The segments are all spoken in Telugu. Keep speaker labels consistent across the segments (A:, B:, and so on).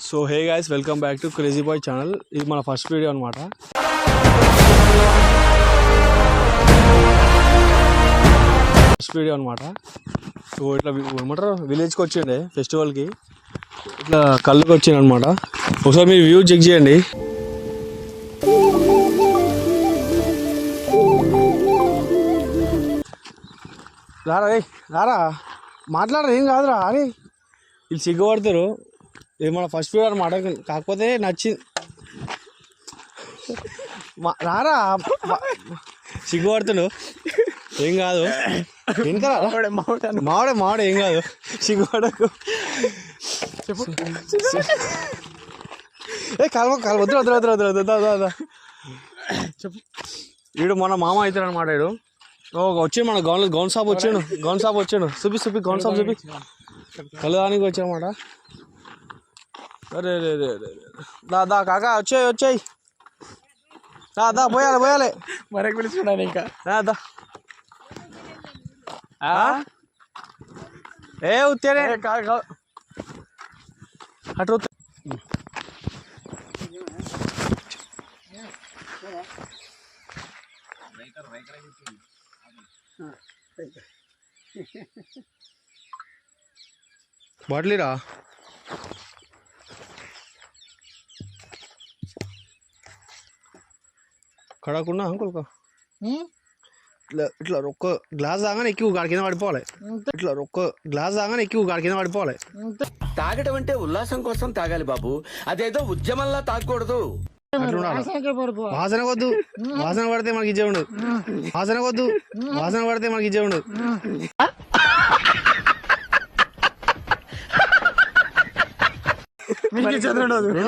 A: So hey guys, welcome back to crazy boy channel. ఇది మన ఫస్ట్ వీడియో అనమాట. సో ఇట్లా ఏమంటారు, విలేజ్కి వచ్చిండే ఫెస్టివల్కి, ఇట్లా కళ్ళుకి వచ్చింది అనమాట. ఒకసారి మీరు వ్యూ చెక్ చేయండి. రారా రారా, మాట్లాడరా, ఏం కాదురా అని వీళ్ళు సిగ్గుపడతారు. ఇది మన ఫస్ట్ వీడియో అనమాట. కాకపోతే నచ్చింది. రారా, సిగ్గుపడుతుడు, ఏం కాదు. ఇంకా మావాడే ఏం కాదు, సిగ్గుపడకు. వద్దు చెప్పు. వీడు మన మామ అవుతాడు అనమాట. వీడు వచ్చాడు, మన గౌన్ షాప్ వచ్చాడు. చూపి గౌన్ షాప్ చూపి, కలదానికి వచ్చానమాట. అరే రే రే దా కాకా, వచ్చాయి దా పోయాలి
B: మరొక పిలుచుకున్నాను ఇంకా.
A: దా ఏ ఉత్తేనే అటు బాట్లీరా. కడకుండా అంకుల్కా ఇట్లా ఒక్క గ్లాస్ తాగానే ఎక్కువ గాడి కింద పడిపోవాలి.
C: తాగడం అంటే ఉల్లాసం కోసం తాగాలి బాబు, అదేదో ఉద్యమంలా తాగకూడదు.
A: వాసన పడితే మనకి ఇచ్చే ఉండదు. రెండు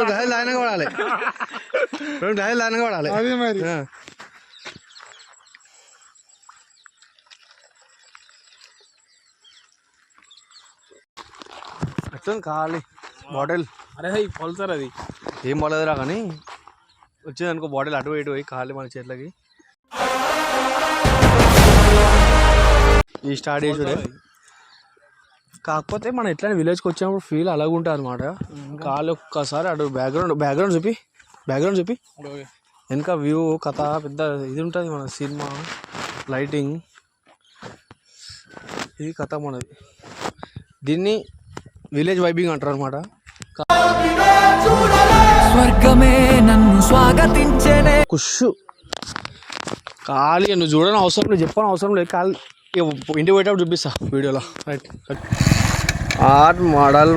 A: గ్లాసులు లాగా పడాలి. అట్లా కావాలి బాటిల్.
B: అరే పొలసారు, అది
A: ఏం బాలేదురా, కానీ వచ్చింది అనుకో బాటిల్ అటు ఇటు పోయి కావాలి మన చేతులకి. ఈ స్టార్ట్ చేసుడే. కాకపోతే మనం ఎట్లా విలేజ్కి వచ్చినప్పుడు ఫీల్ అలాగ ఉంటుంది అనమాట. కాలు ఒక్కసారి అటు బ్యాక్గ్రౌండ్ చూపి వెనక వ్యూ కథ పెద్ద ఇది ఉంటుంది. మన సినిమా లైటింగ్, ఇది కథ మనది. దీన్ని విలేజ్ వైబింగ్ అంటారు అనమాట.
D: స్వర్గమే నన్ను స్వాగతించేనే
A: కుష్ ఖాళీ నువ్వు చూడని అవసరం లేదు, చెప్పని అవసరం లేదు. ఖాళీ ఇంటికి పోయేటప్పుడు చూపిస్తా వీడియోలో. రైట్ ఆర్ట్ మోడల్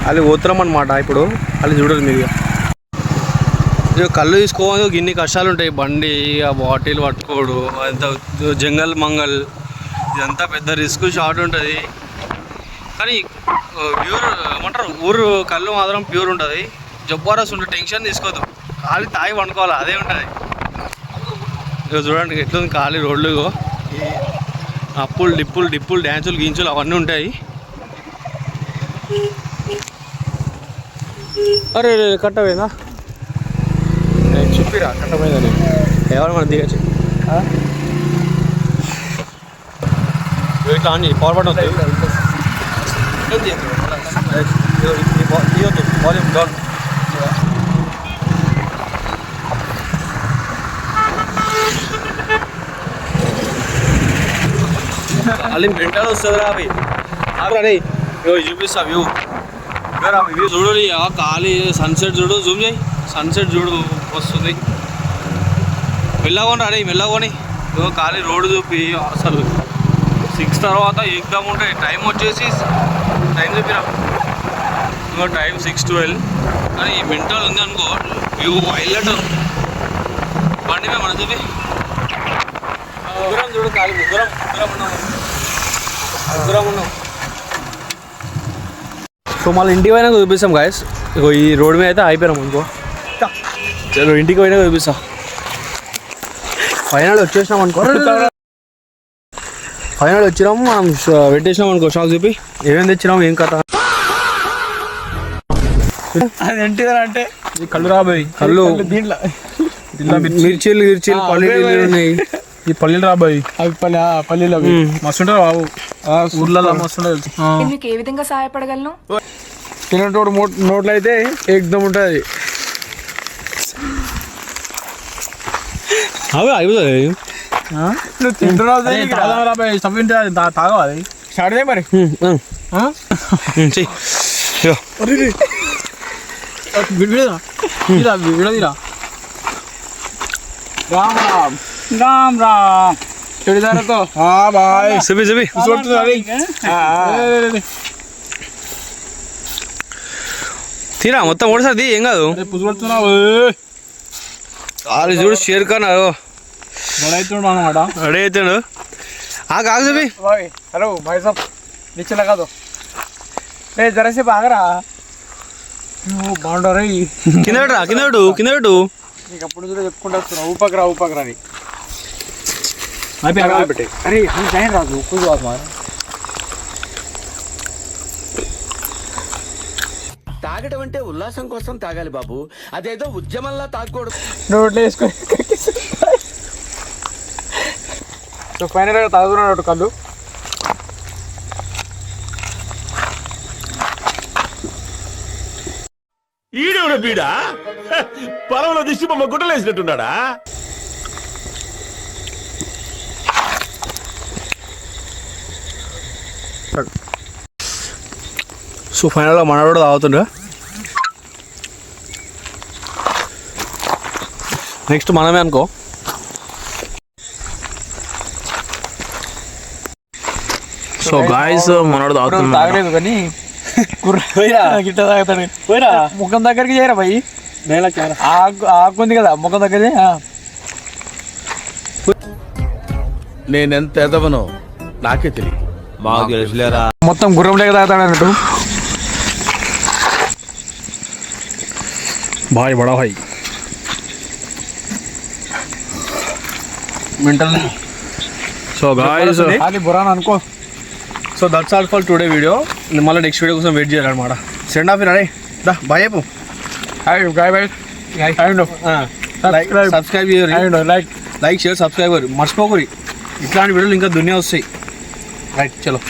A: అది పోతున్నాం అనమాట. ఇప్పుడు అది చూడరు మీరు. కళ్ళు తీసుకోవాలి, ఇన్ని కష్టాలు ఉంటాయి. బండి ఆ బాటిల్ పట్టుకోడు, అంత జంగల్ మంగల్, ఇదంతా పెద్ద రిస్క్ షార్ట్ ఉంటుంది. కానీ ప్యూర్ ఏమంటారు, ఊరు కళ్ళు మాత్రం ప్యూర్ ఉంటుంది. జబ్బరస్ ఉంటుంది, టెన్షన్ తీసుకోవద్దు. ఖాళీ తాగి వండుకోవాలి, అదే ఉంటుంది. ఇక చూడండి ఎట్లుంది ఖాళీ రోడ్లు. అప్పులు డిప్పులు డ్యాన్సులు గించులు అవన్నీ ఉంటాయి. అరే కట్టపోయిందా, చెప్పిరా కట్టపోయిందని. ఎవరు మనం దిగచ్చు. ఇట్లా అని పవర్ బటన్ వస్తుంది. Volume down. అది మెంటల్ వస్తుంది రా అవి. అరే చూపిస్తా వ్యూ చూడు. ఖాళీ సన్సెట్ చూడు, జూమ్ చేయి. సన్సెట్ చూడు వస్తుంది. మెల్లగొని ఖాళీ రోడ్డు చూపి. అసలు 6 తర్వాత ఎగ్దాం ఉంటాయి. టైం వచ్చేసి టైం చూపిరా, ఇంకో టైం 6:12. కానీ ఈ మెంటల్ ఉంది అనుకో, వ్యూ హైలైట్. బండి మేము మన చూపి ముగ్గురం చూడు. ఖాళీ ముగ్గురం ఉన్నాం. సో మళ్ళీ ఇంటికి పోయినా చూపిస్తాం గాయస్. ఇగో ఈ రోడ్ మీద అయితే అయిపోయినాం అనుకో. చలో ఇంటికి పోయినా చూపిస్తా. ఫైనల్ వచ్చేసినాం అనుకో. మనం పెట్టేసినాం అనుకో. షాక్ చూపి ఏమేమి తెచ్చినాం, ఏం కథ.
B: అది ఏంటిదంటే కళ్ళు రాబోయ్,
A: కళ్ళు
B: దీంట్లో
A: మిర్చీలు క్వాలిటీలు ఉన్నాయి.
B: ఈ పల్లీలు రాబాయి అవి పల్లీలు అవి మస్తు ఉంటారు బాబు ఊర్లలో మస్తు ఉంటుంది.
E: నేను మీకు ఏ విధంగా సహాయపడగలను?
B: తినేటోడు నోట్లో అయితే ఏకదం ఉంటుంది.
A: అవి అయిపోతుంది.
B: నువ్వు తింటున్నావు రాబాయి సబ్బు తాగవు అది స్టార్ట్ చేయ మరి. విడదీరా రామ్ రామ్ రామ్ రామ్ చెడిదారతో బాయ్
A: చెప్పి చెప్పి తీరా మొత్తం ఓడిసారి ఏం కాదు.
B: పుసుకొడుతున్నావు
A: అది చూడు షేర్ ఖాన్
B: అవుతుండు అనమాట.
A: రెడీ అవుతాడు. కాదు చెప్పి
B: హలో భాయ్ సాబ్ నిచ్చలా కాదు రే జరసేపు ఆగరా. బాగుంటారు
A: కింద పెట్టరా కింద పెట్టు.
B: నీకు అప్పుడు కూడా చెప్పుకుంటూ వస్తున్నావు ఊపకరా అని. అరే జాయిన్ రాదు కూర్చో మరి.
C: తాగటం అంటే ఉల్లాసం కోసం తాగాలి బాబు, అదేదో ఉద్యమంలా తాగకూడదు.
B: నోట్లో వేసుకొని ఫైనల్గా తాగుతున్నాడు కళ్ళు.
F: ఈడేవుడ బీడా పొలంలో దిష్టి బొమ్మ గుట్టలేసినట్టున్నాడా?
A: సో ఫైనల్గా మనోడు కూడా తాగుతుండే. నెక్స్ట్ మనమే అనుకో. సో గాయస్ మనోడు తాగుతున్నాడు.
B: తాగలేదు కానీ గిట్ట తాగుతాడు. ముఖం దగ్గరికి చేయరా భయ్. ఆకు ఉంది కదా ముఖం దగ్గర.
C: నేనెంత ఎదవనో నాకే తెలియదు.
B: మొత్తం గుర్రం లేక తాగుతాడు అన్నట్టు.
A: బాయ్ బడా భాయ్ మెంటల్. సో గాయస్
B: అది బురాన్ అనుకో.
A: So that's all for today video. మళ్ళీ నెక్స్ట్ వీడియో కోసం వెయిట్ చేయాలన్నమాట. సెండ్ ఆఫ్ రే దా బాయ్ చెప్పు. సబ్స్క్రైబ్ లైక్ షేర్ సబ్స్క్రైబర్ మర్చిపోకరి. ఇట్లాంటి వీడియోలు ఇంకా దునియా వస్తాయి. రైట్ చలో.